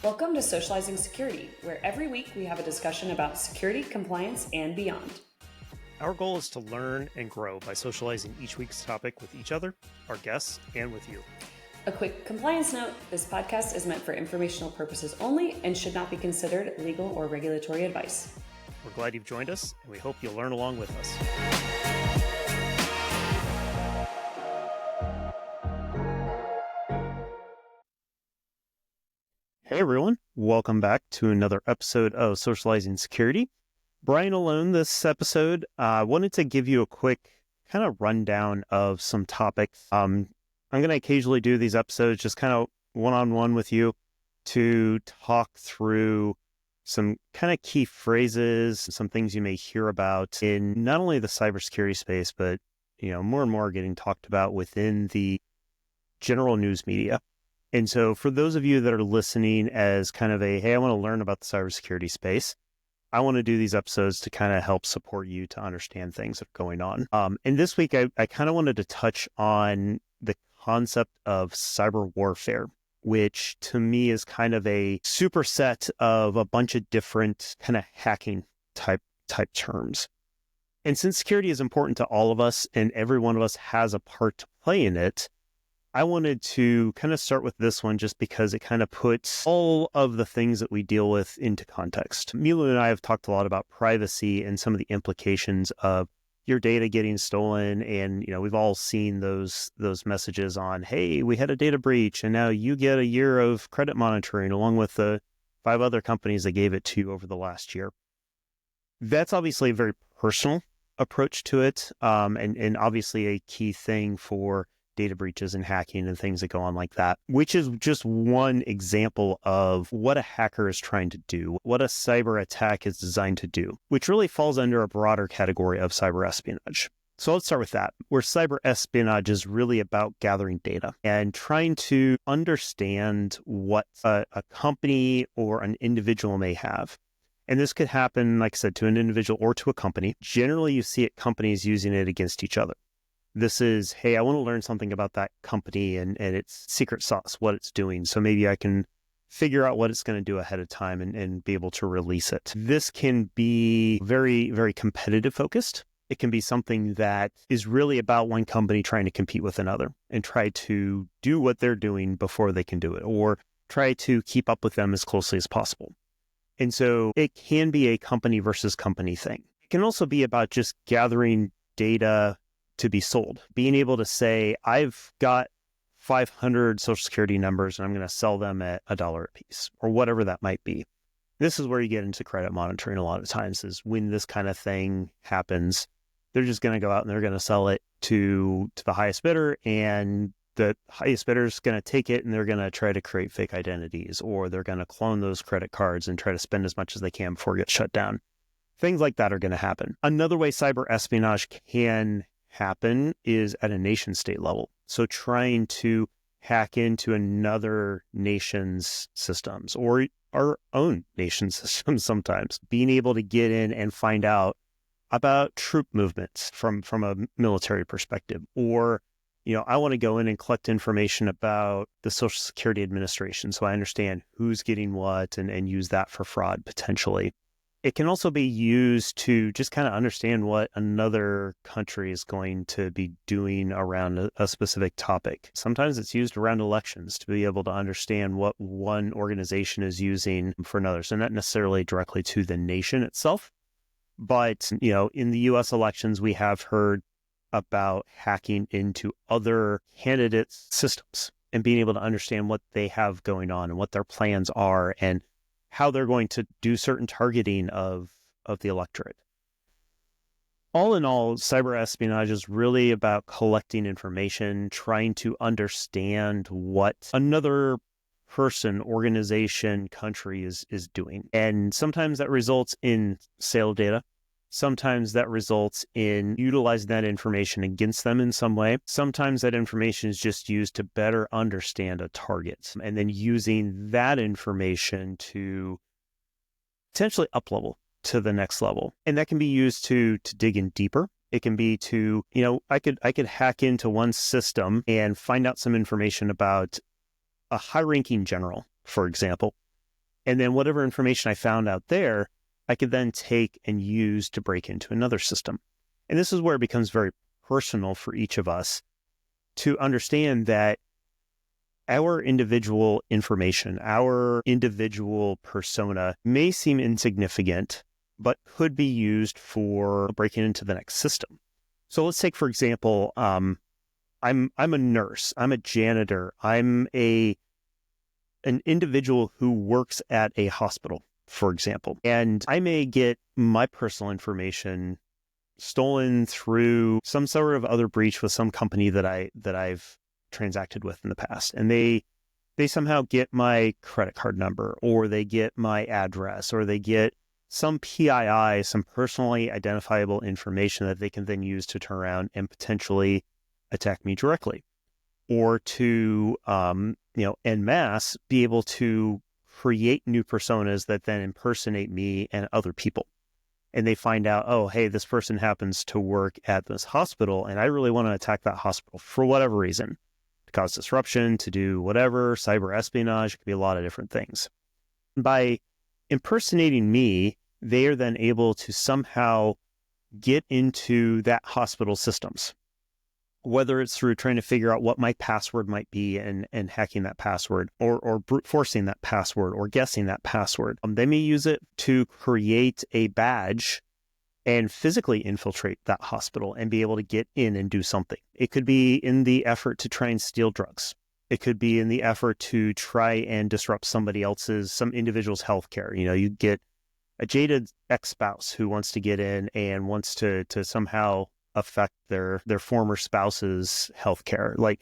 Welcome to Socializing Security, where every week we have a discussion about security, compliance, and beyond. Our goal is to learn and grow by socializing each week's topic with each other, our guests, and with you. A quick compliance note, this podcast is meant for informational purposes only and should not be considered legal or regulatory advice. We're glad you've joined us, and we hope you'll learn along with us. Hey everyone, welcome back to another episode of Socializing Security. Brian alone this episode. I wanted to give you a quick kind of rundown of some topics. I'm going to occasionally do these episodes just kind of one-on-one with you to talk through some kind of key phrases, some things you may hear about in not only the cybersecurity space, but more and more getting talked about within the general news media. And so for those of you that are listening as kind of hey, I want to learn about the cybersecurity space, I want to do these episodes to kind of help support you to understand things that are going on. And this week, I kind of wanted to touch on the concept of cyber warfare, which to me is kind of a superset of a bunch of different kind of hacking type terms. And since security is important to all of us and every one of us has a part to play in it, I wanted to kind of start with this one just because it kind of puts all of the things that we deal with into context. Milu and I have talked a lot about privacy and some of the implications of your data getting stolen. And, we've all seen those messages on, hey, we had a data breach and now you get a year of credit monitoring along with the 5 other companies that gave it to you over the last year. That's obviously a very personal approach to it. And obviously a key thing for data breaches and hacking and things that go on like that, which is just one example of what a hacker is trying to do, what a cyber attack is designed to do, which really falls under a broader category of cyber espionage. So let's start with that, where cyber espionage is really about gathering data and trying to understand what a company or an individual may have. And this could happen, like I said, to an individual or to a company. Generally, you see companies using it against each other. This is, hey, I want to learn something about that company and its secret sauce, what it's doing. So maybe I can figure out what it's going to do ahead of time and be able to release it. This can be very, very competitive focused. It can be something that is really about one company trying to compete with another and try to do what they're doing before they can do it, or try to keep up with them as closely as possible. And so it can be a company versus company thing. It can also be about just gathering data to be sold, being able to say, I've got 500 social security numbers and I'm going to sell them at $1 a piece or whatever that might be. This is where you get into credit monitoring a lot of times, is when this kind of thing happens, they're just going to go out and they're going to sell it to the highest bidder, and the highest bidder is going to take it and they're going to try to create fake identities, or they're going to clone those credit cards and try to spend as much as they can before it gets shut down. Things like that are going to happen. Another way cyber espionage can happen is at a nation state level. So trying to hack into another nation's systems or our own nation systems sometimes, being able to get in and find out about troop movements from a military perspective, or I want to go in and collect information about the Social Security Administration so I understand who's getting what and use that for fraud potentially. It can also be used to just kind of understand what another country is going to be doing around a specific topic. Sometimes it's used around elections to be able to understand what one organization is using for another. So not necessarily directly to the nation itself, but in the US elections, we have heard about hacking into other candidates' systems and being able to understand what they have going on and what their plans are and how they're going to do certain targeting of the electorate. All in all, cyber espionage is really about collecting information, trying to understand what another person, organization, country is doing. And sometimes that results in sale of data. Sometimes that results in utilizing that information against them in some way. Sometimes that information is just used to better understand a target and then using that information to potentially up-level to the next level. And that can be used to dig in deeper. It can be to, I could hack into one system and find out some information about a high-ranking general, for example, And then whatever information I found out there, I could then take and use to break into another system. And this is where it becomes very personal for each of us to understand that our individual information, our individual persona may seem insignificant, but could be used for breaking into the next system. So let's take, for example, I'm a nurse, I'm a janitor, I'm an individual who works at a hospital, for example, and I may get my personal information stolen through some sort of other breach with some company that I've transacted with in the past, and they somehow get my credit card number, or they get my address, or they get some PII, some personally identifiable information that they can then use to turn around and potentially attack me directly, or to en masse be able to create new personas that then impersonate me and other people. And they find out, oh, hey, this person happens to work at this hospital, and I really want to attack that hospital for whatever reason, to cause disruption, to do whatever, cyber espionage, it could be a lot of different things. By impersonating me, they are then able to somehow get into that hospital systems, whether it's through trying to figure out what my password might be and hacking that password, or brute forcing that password, or guessing that password. They may use it to create a badge and physically infiltrate that hospital and be able to get in and do something. It could be in the effort to try and steal drugs. It could be in the effort to try and disrupt some individual's healthcare. You get a jaded ex-spouse who wants to get in and wants to somehow affect their former spouse's healthcare. Like,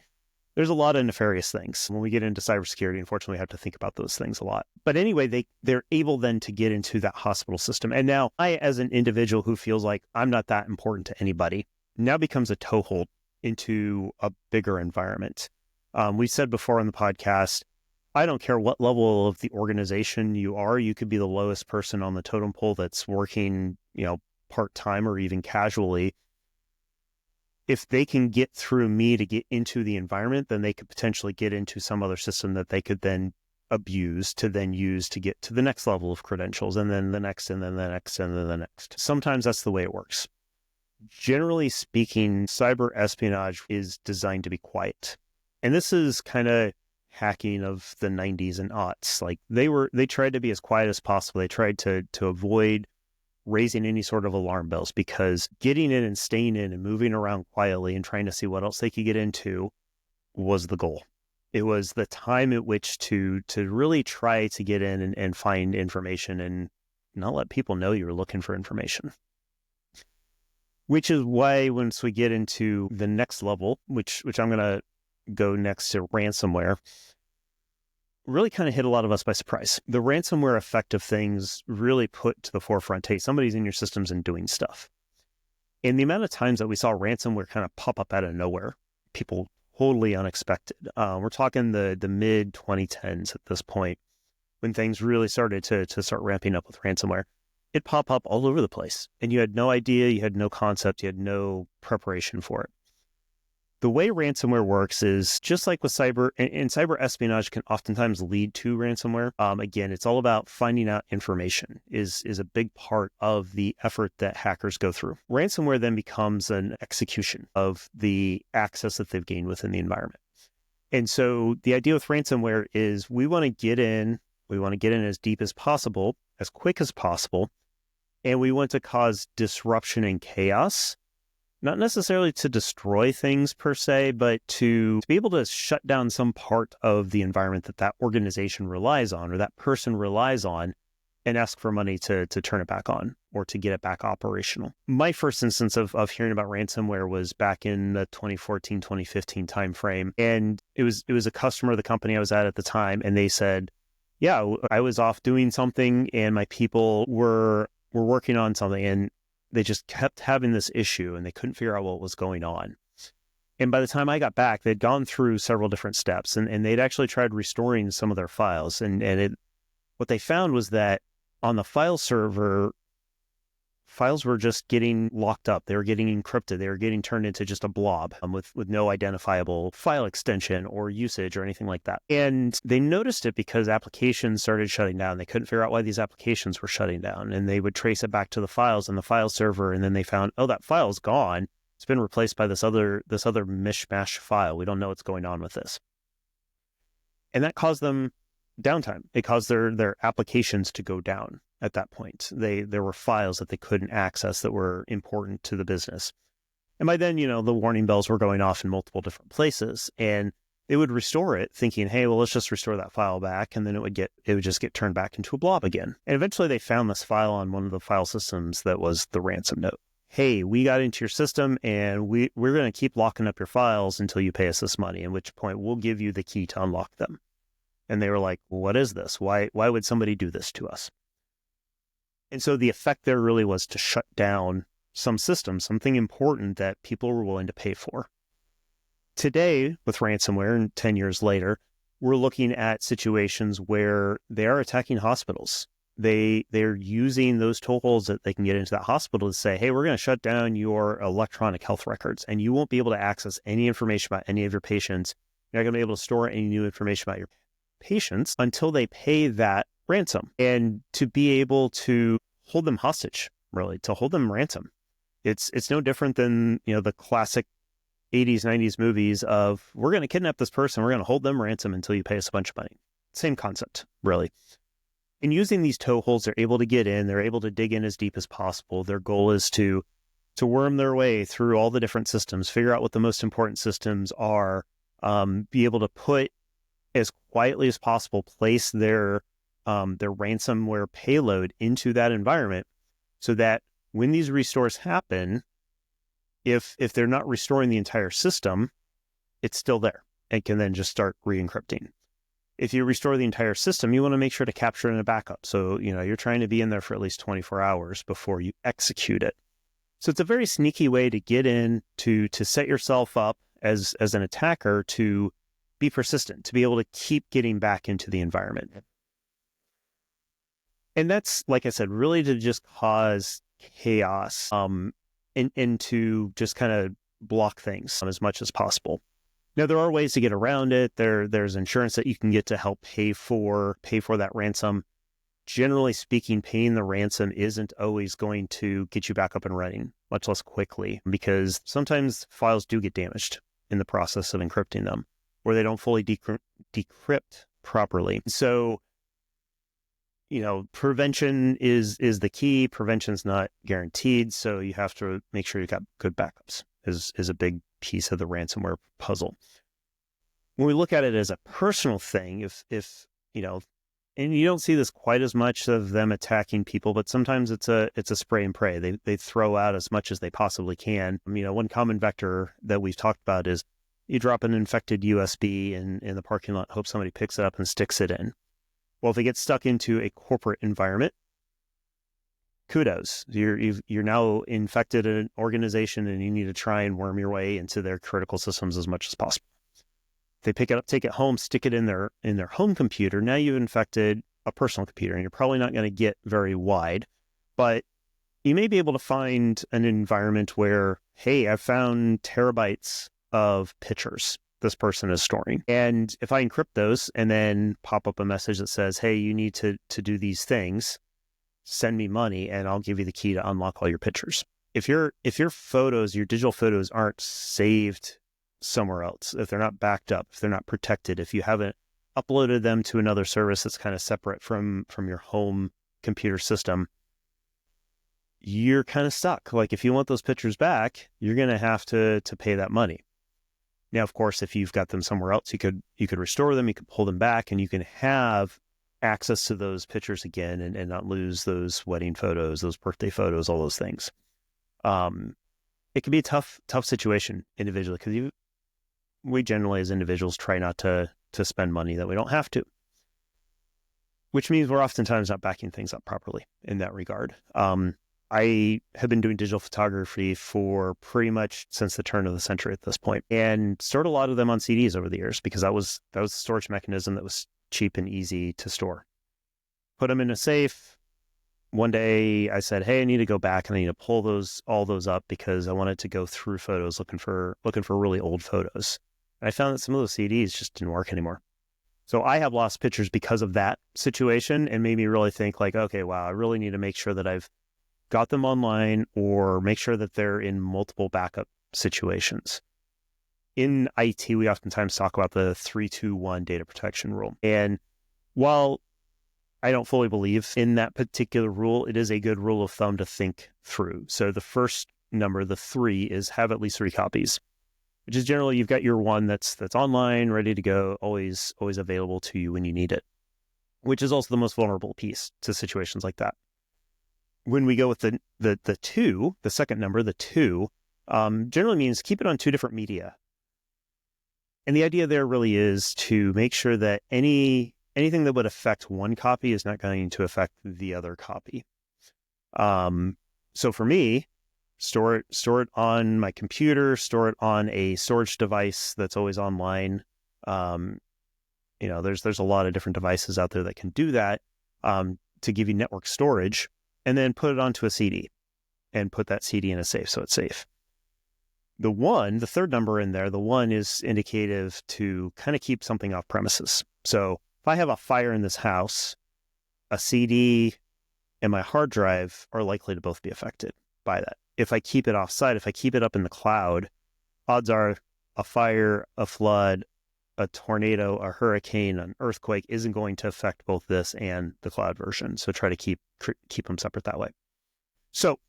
there's a lot of nefarious things. When we get into cybersecurity, unfortunately, we have to think about those things a lot. But anyway, they're able then to get into that hospital system. And now I, as an individual who feels like I'm not that important to anybody, now becomes a toehold into a bigger environment. We said before on the podcast, I don't care what level of the organization you are. You could be the lowest person on the totem pole that's working, part-time or even casually. If they can get through me to get into the environment, then they could potentially get into some other system that they could then abuse to then use to get to the next level of credentials, and then the next, and then the next, and then the next. Sometimes that's the way it works. Generally speaking, cyber espionage is designed to be quiet. And this is kind of hacking of the 90s and aughts. Like, they tried to be as quiet as possible. They tried to avoid raising any sort of alarm bells, because getting in and staying in and moving around quietly and trying to see what else they could get into was the goal. It was the time at which to really try to get in and find information and not let people know you were looking for information. Which is why once we get into the next level, which I'm going to go next to ransomware, really kind of hit a lot of us by surprise. The ransomware effect of things really put to the forefront, hey, somebody's in your systems and doing stuff. And the amount of times that we saw ransomware kind of pop up out of nowhere, people totally unexpected. We're talking the mid 2010s at this point, when things really started to start ramping up with ransomware. It popped up all over the place, and you had no idea, you had no concept, you had no preparation for it. The way ransomware works is just like with cyber, and cyber espionage can oftentimes lead to ransomware. Again, it's all about finding out information is a big part of the effort that hackers go through. Ransomware then becomes an execution of the access that they've gained within the environment. And so the idea with ransomware is we want to get in as deep as possible, as quick as possible, and we want to cause disruption and chaos. Not necessarily to destroy things per se, but to be able to shut down some part of the environment that organization relies on, or that person relies on, and ask for money to turn it back on or to get it back operational. My first instance of hearing about ransomware was back in the 2014, 2015 timeframe. And it was a customer of the company I was at the time. And they said, yeah, I was off doing something and my people were working on something, and they just kept having this issue and they couldn't figure out what was going on. And by the time I got back, they'd gone through several different steps, and they'd actually tried restoring some of their files. What they found was that on the file server, files were just getting locked up. They were getting encrypted. They were getting turned into just a blob with no identifiable file extension or usage or anything like that. And they noticed it because applications started shutting down. They couldn't figure out why these applications were shutting down. And they would trace it back to the files and the file server. And then they found, oh, that file's gone. It's been replaced by this other mishmash file. We don't know what's going on with this. And that caused them downtime. It caused their applications to go down at that point. There were files that they couldn't access that were important to the business. And by then, the warning bells were going off in multiple different places, and they would restore it thinking, hey, well, let's just restore that file back. And then it would just get turned back into a blob again. And eventually they found this file on one of the file systems that was the ransom note. Hey, we got into your system and we're going to keep locking up your files until you pay us this money, at which point we'll give you the key to unlock them. And they were like, well, what is this? Why would somebody do this to us? And so the effect there really was to shut down some system, something important that people were willing to pay for. Today, with ransomware, and 10 years later, we're looking at situations where they are attacking hospitals. They're using those toeholds that they can get into that hospital to say, hey, we're going to shut down your electronic health records, and you won't be able to access any information about any of your patients. You're not going to be able to store any new information about your patients until they pay that ransom. And to be able to hold them hostage, really, to hold them ransom. It's no different than, the classic 80s, 90s movies of, we're going to kidnap this person, we're going to hold them ransom until you pay us a bunch of money. Same concept, really. And using these toeholds, they're able to get in, they're able to dig in as deep as possible. Their goal is to worm their way through all the different systems, figure out what the most important systems are, be able to put as quietly as possible, place their ransomware payload into that environment so that when these restores happen, if they're not restoring the entire system, it's still there and can then just start re-encrypting. If you restore the entire system, you want to make sure to capture it in a backup. So, you're trying to be in there for at least 24 hours before you execute it. So it's a very sneaky way to get in, to set yourself up as an attacker to be persistent, to be able to keep getting back into the environment. And that's, like I said, really to just cause chaos and to just kind of block things as much as possible. Now, there are ways to get around it. There's insurance that you can get to help pay for that ransom. Generally speaking, paying the ransom isn't always going to get you back up and running, much less quickly, because sometimes files do get damaged in the process of encrypting them, or they don't fully decrypt properly. So, prevention is the key. Prevention's not guaranteed, so you have to make sure you've got good backups is a big piece of the ransomware puzzle. When we look at it as a personal thing, if and you don't see this quite as much of them attacking people, but sometimes it's a spray and pray. They throw out as much as they possibly can. One common vector that we've talked about is you drop an infected USB in the parking lot, hope somebody picks it up and sticks it in. Well, if it gets stuck into a corporate environment, kudos. You're now infected an organization and you need to try and worm your way into their critical systems as much as possible. If they pick it up, take it home, stick it in their home computer, now you've infected a personal computer, and you're probably not going to get very wide, but you may be able to find an environment where, hey, I've found terabytes of pictures this person is storing. And if I encrypt those and then pop up a message that says, hey, you need to do these things, send me money and I'll give you the key to unlock all your pictures. If your photos, your digital photos aren't saved somewhere else, if they're not backed up, if they're not protected, if you haven't uploaded them to another service that's kind of separate from your home computer system, you're kind of stuck. Like, if you want those pictures back, you're going to have to pay that money. Now, of course, if you've got them somewhere else, you could restore them, you could pull them back, and you can have access to those pictures again and not lose those wedding photos, those birthday photos, all those things. It can be a tough situation individually, because we generally as individuals try not to spend money that we don't have to, which means we're oftentimes not backing things up properly in that regard. I have been doing digital photography for pretty much since the turn of the century at this point, and stored a lot of them on CDs over the years, because that was the storage mechanism that was cheap and easy to store. Put them in a safe, one day I said, hey, I need to go back and I need to pull all those up because I wanted to go through photos looking for really old photos. And I found that some of those CDs just didn't work anymore. So I have lost pictures because of that situation, and made me really think like, okay, wow, I really need to make sure that I've got them online or make sure that they're in multiple backup situations. In IT, we oftentimes talk about the 3-2-1 data protection rule. And while I don't fully believe in that particular rule, it is a good rule of thumb to think through. So the first number, the 3, is have at least 3 copies, which is generally you've got your one that's online, ready to go, always available to you when you need it, which is also the most vulnerable piece to situations like that. When we go with the 2, the second number, the 2, generally means keep it on 2 different media. And the idea there really is to make sure that anything that would affect one copy is not going to affect the other copy. So for me, store it on my computer, store it on a storage device that's always online. There's a lot of different devices out there that can do that, to give you network storage, and then put it onto a CD and put that CD in a safe so it's safe. The 1, the third number in there, the 1 is indicative to kind of keep something off premises. So if I have a fire in this house, a CD and my hard drive are likely to both be affected by that. If I keep it offsite, if I keep it up in the cloud, odds are a fire, a flood, a tornado, a hurricane, an earthquake isn't going to affect both this and the cloud version. So try to keep them separate that way. So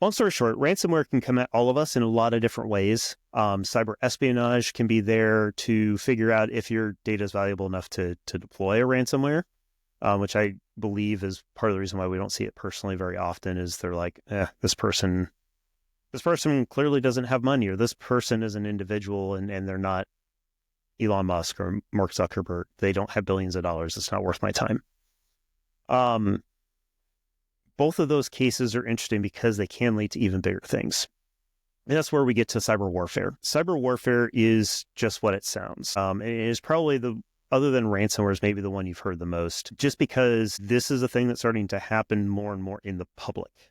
long story short, ransomware can come at all of us in a lot of different ways. Cyber espionage can be there to figure out if your data is valuable enough to deploy a ransomware, which I believe is part of the reason why we don't see it personally very often, is they're like, this person clearly doesn't have money, or this person is an individual and they're not Elon Musk or Mark Zuckerberg. They don't have billions of dollars. It's not worth my time. Both of those cases are interesting because they can lead to even bigger things. And that's where we get to cyber warfare. Cyber warfare is just what it sounds. It is probably other than ransomware, is maybe the one you've heard the most, just because this is a thing that's starting to happen more and more in the public.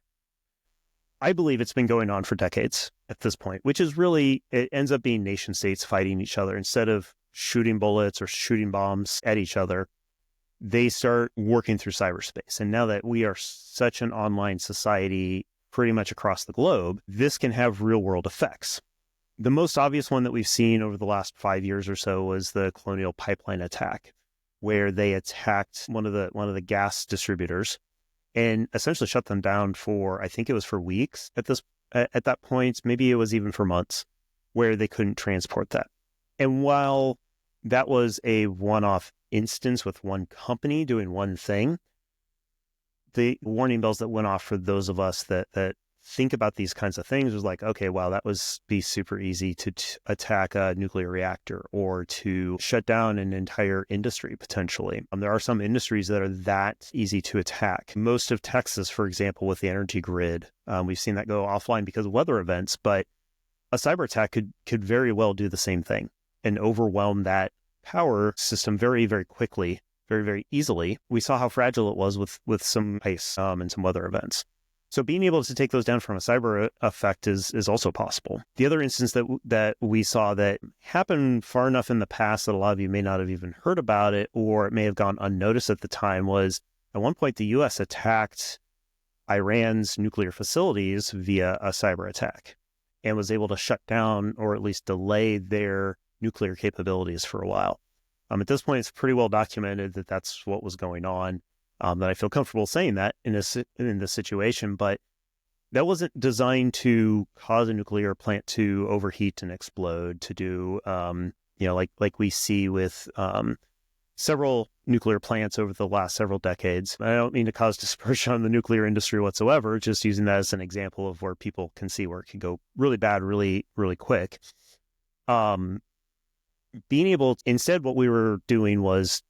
I believe it's been going on for decades at this point, which is really, it ends up being nation states fighting each other. Instead of shooting bullets or shooting bombs at each other, they start working through cyberspace. And now that we are such an online society pretty much across the globe, this can have real world effects. The most obvious one that we've seen over the last 5 years or so was the Colonial Pipeline attack, where they attacked one of the gas distributors and essentially shut them down for, I think it was for weeks at that point, maybe it was even for months, where they couldn't transport that. And while that was a one-off instance with one company doing one thing, the warning bells that went off for those of us that think about these kinds of things was like, okay, wow, that was be super easy to attack a nuclear reactor or to shut down an entire industry potentially. There are some industries that are that easy to attack. Most of Texas, for example, with the energy grid, we've seen that go offline because of weather events, but a cyber attack could very well do the same thing and overwhelm that power system very, very quickly, very, very easily. We saw how fragile it was with some ice and some weather events. So being able to take those down from a cyber effect is also possible. The other instance that we saw that happened far enough in the past that a lot of you may not have even heard about it, or it may have gone unnoticed at the time, was at one point the U.S. attacked Iran's nuclear facilities via a cyber attack and was able to shut down or at least delay their nuclear capabilities for a while. At this point, it's pretty well documented that that's what was going on. That I feel comfortable saying that in this situation, but that wasn't designed to cause a nuclear plant to overheat and explode, to do, like we see with several nuclear plants over the last several decades. I don't mean to cause dispersion on the nuclear industry whatsoever, just using that as an example of where people can see where it can go really bad, really, really quick. Instead, what we were doing was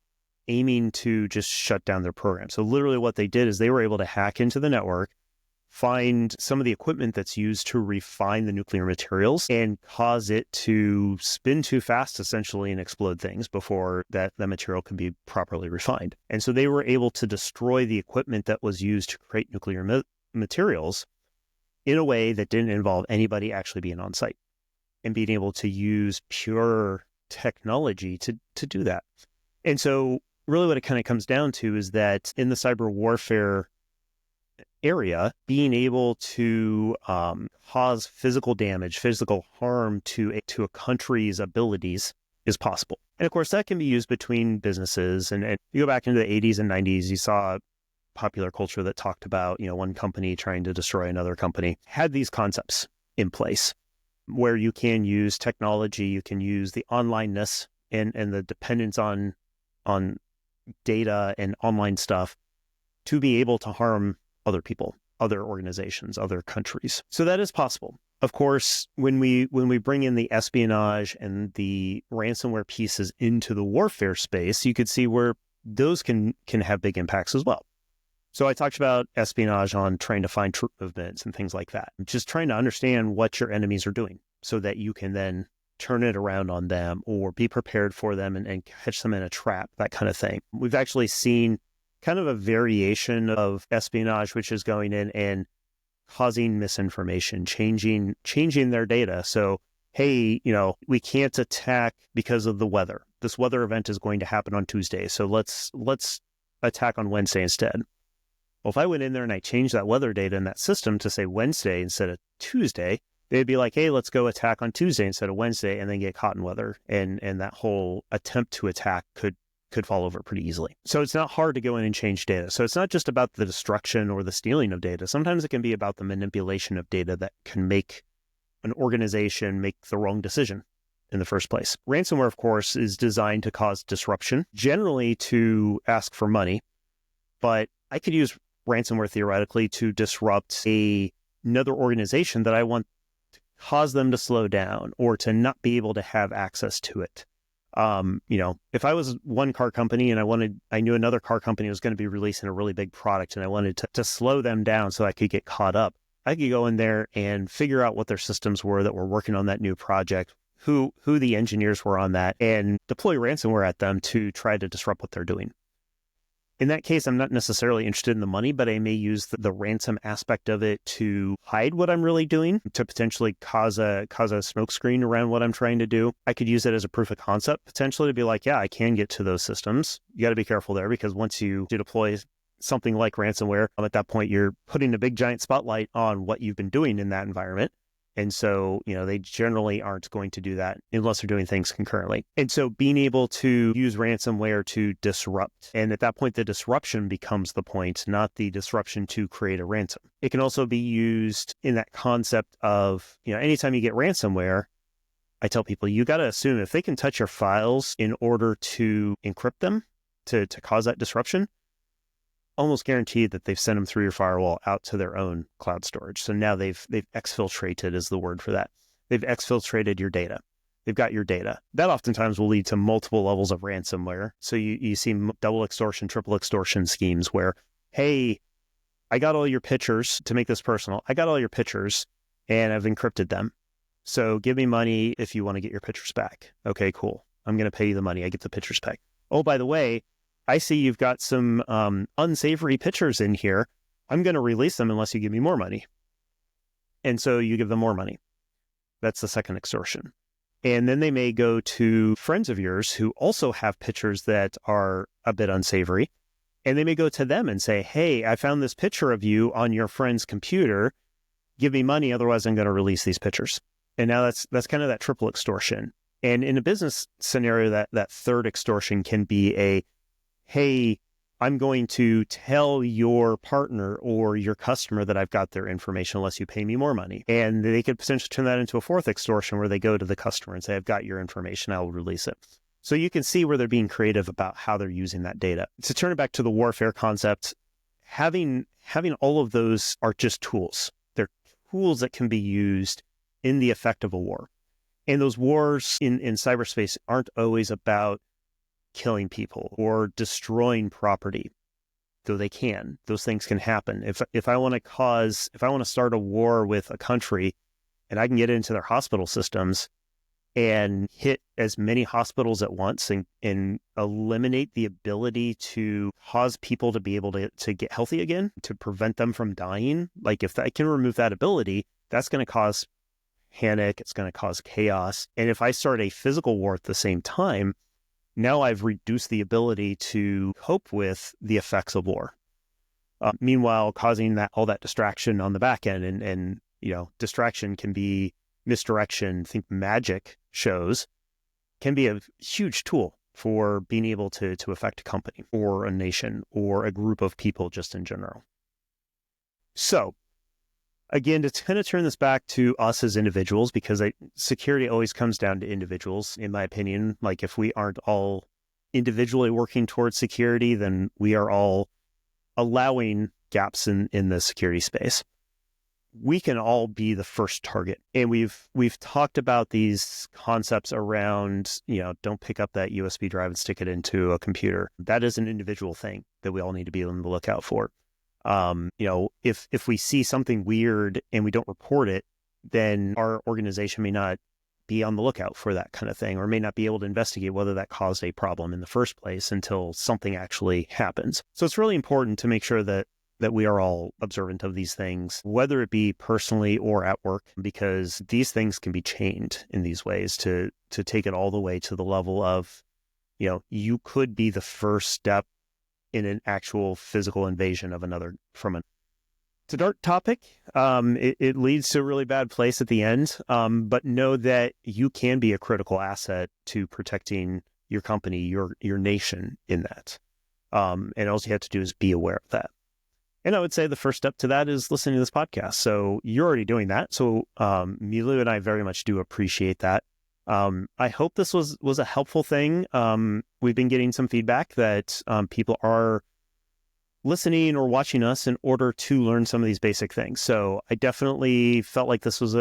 aiming to just shut down their program. So literally what they did is they were able to hack into the network, find some of the equipment that's used to refine the nuclear materials and cause it to spin too fast, essentially, and explode things before that material can be properly refined. And so they were able to destroy the equipment that was used to create nuclear materials in a way that didn't involve anybody actually being on site and being able to use pure technology to do that. And so really what it kind of comes down to is that in the cyber warfare area, being able to cause physical damage, physical harm to a country's abilities is possible. And of course, that can be used between businesses. And you go back into the 80s and 90s, you saw popular culture that talked about, one company trying to destroy another company, had these concepts in place where you can use technology, you can use the onlineness and the dependence on data and online stuff to be able to harm other people, other organizations, other countries. So that is possible. Of course, when we bring in the espionage and the ransomware pieces into the warfare space, you could see where those can have big impacts as well. So I talked about espionage on trying to find troop movements and things like that. Just trying to understand what your enemies are doing so that you can then turn it around on them or be prepared for them and catch them in a trap, that kind of thing. We've actually seen kind of a variation of espionage, which is going in and causing misinformation, changing their data. So, hey, we can't attack because of the weather. This weather event is going to happen on Tuesday, so let's attack on Wednesday instead. Well, if I went in there and I changed that weather data in that system to say Wednesday instead of Tuesday, they'd be like, hey, let's go attack on Tuesday instead of Wednesday, and then get caught in weather. And that whole attempt to attack could fall over pretty easily. So it's not hard to go in and change data. So it's not just about the destruction or the stealing of data. Sometimes it can be about the manipulation of data that can make an organization make the wrong decision in the first place. Ransomware, of course, is designed to cause disruption, generally to ask for money, but I could use ransomware theoretically to disrupt another organization that I want to cause them to slow down or to not be able to have access to it. If I was one car company and I knew another car company was going to be releasing a really big product and I wanted to slow them down so I could get caught up, I could go in there and figure out what their systems were that were working on that new project, who the engineers were on that, and deploy ransomware at them to try to disrupt what they're doing. In that case, I'm not necessarily interested in the money, but I may use the ransom aspect of it to hide what I'm really doing, to potentially cause a smokescreen around what I'm trying to do. I could use it as a proof of concept, potentially, to be like, yeah, I can get to those systems. You got to be careful there, because once you deploy something like ransomware, at that point, you're putting a big giant spotlight on what you've been doing in that environment. And so, they generally aren't going to do that unless they're doing things concurrently. And so being able to use ransomware to disrupt, and at that point, the disruption becomes the point, not the disruption to create a ransom. It can also be used in that concept of, anytime you get ransomware, I tell people, you got to assume if they can touch your files in order to encrypt them, to cause that disruption, almost guaranteed that they've sent them through your firewall out to their own cloud storage. So now they've exfiltrated is the word for that. They've exfiltrated your data. They've got your data. That oftentimes will lead to multiple levels of ransomware. So you see double extortion, triple extortion schemes where, hey, I got all your pictures, to make this personal, I got all your pictures and I've encrypted them. So give me money if you want to get your pictures back. Okay, cool. I'm going to pay you the money. I get the pictures back. Oh, by the way, I see you've got some unsavory pictures in here. I'm going to release them unless you give me more money. And so you give them more money. That's the second extortion. And then they may go to friends of yours who also have pictures that are a bit unsavory. And they may go to them and say, hey, I found this picture of you on your friend's computer. Give me money, otherwise I'm going to release these pictures. And now that's kind of that triple extortion. And in a business scenario, that third extortion can be hey, I'm going to tell your partner or your customer that I've got their information unless you pay me more money. And they could potentially turn that into a fourth extortion where they go to the customer and say, I've got your information, I will release it. So you can see where they're being creative about how they're using that data. To turn it back to the warfare concept, having all of those are just tools. They're tools that can be used in the effect of a war. And those wars in cyberspace aren't always about killing people or destroying property. though they can. Those things can happen. If I want to start a war with a country and I can get into their hospital systems and hit as many hospitals at once and eliminate the ability to cause people to be able to get healthy again, to prevent them from dying. Like if I can remove that ability, that's going to cause panic. It's going to cause chaos. And if I start a physical war at the same time, now I've reduced the ability to cope with the effects of war. Meanwhile, causing all that distraction on the back end and distraction can be misdirection. Think magic shows can be a huge tool for being able to affect a company or a nation or a group of people just in general. So again, to kind of turn this back to us as individuals, because security always comes down to individuals, in my opinion. Like if we aren't all individually working towards security, then we are all allowing gaps in the security space. We can all be the first target. And we've talked about these concepts around, don't pick up that USB drive and stick it into a computer. That is an individual thing that we all need to be on the lookout for. If we see something weird and we don't report it, then our organization may not be on the lookout for that kind of thing, or may not be able to investigate whether that caused a problem in the first place until something actually happens. So it's really important to make sure that we are all observant of these things, whether it be personally or at work, because these things can be chained in these ways to take it all the way to the level of, you could be the first step in an actual physical invasion of another It's a dark topic. It leads to a really bad place at the end, but know that you can be a critical asset to protecting your company, your nation in that. And all you have to do is be aware of that. And I would say the first step to that is listening to this podcast. So you're already doing that. So Milu and I very much do appreciate that. I hope this was a helpful thing. We've been getting some feedback that people are listening or watching us in order to learn some of these basic things. So I definitely felt like this was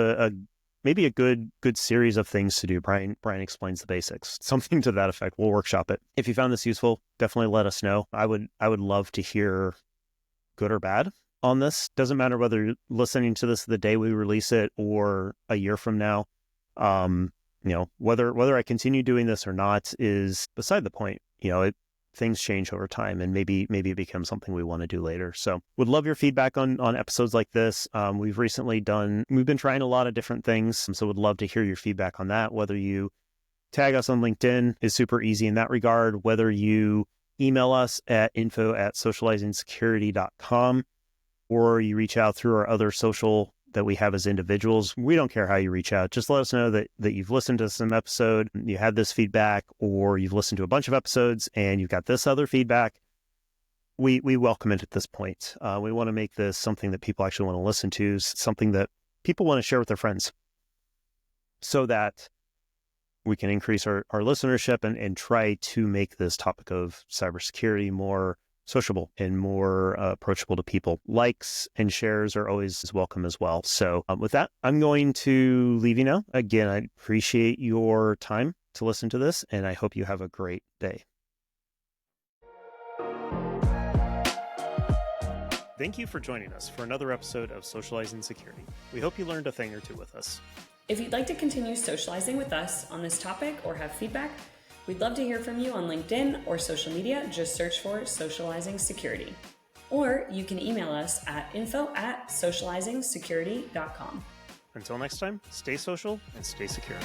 maybe a good series of things to do. Brian explains the basics, something to that effect. We'll workshop it. If you found this useful, definitely let us know. I would love to hear good or bad on this. Doesn't matter whether you're listening to this the day we release it or a year from now. Whether I continue doing this or not is beside the point. Things change over time, and maybe it becomes something we want to do later. So would love your feedback on episodes like this. We've been trying a lot of different things. So would love to hear your feedback on that. Whether you tag us on LinkedIn is super easy in that regard. Whether you email us at info@socializingsecurity.com, or you reach out through our other social that we have as individuals. We don't care how you reach out. Just let us know that you've listened to some episode, you had this feedback, or you've listened to a bunch of episodes and you've got this other feedback. We welcome it at this point. We want to make this something that people actually want to listen to, something that people want to share with their friends, so that we can increase our listenership and try to make this topic of cybersecurity more sociable and more approachable to people. Likes and shares are always welcome as well. So with that, I'm going to leave you now. Again, I appreciate your time to listen to this, and I hope you have a great day. Thank you for joining us for another episode of Socializing Security. We hope you learned a thing or two with us. If you'd like to continue socializing with us on this topic or have feedback, we'd love to hear from you on LinkedIn or social media. Just search for Socializing Security. Or you can email us at info@socializingsecurity.com. Until next time, stay social and stay secure.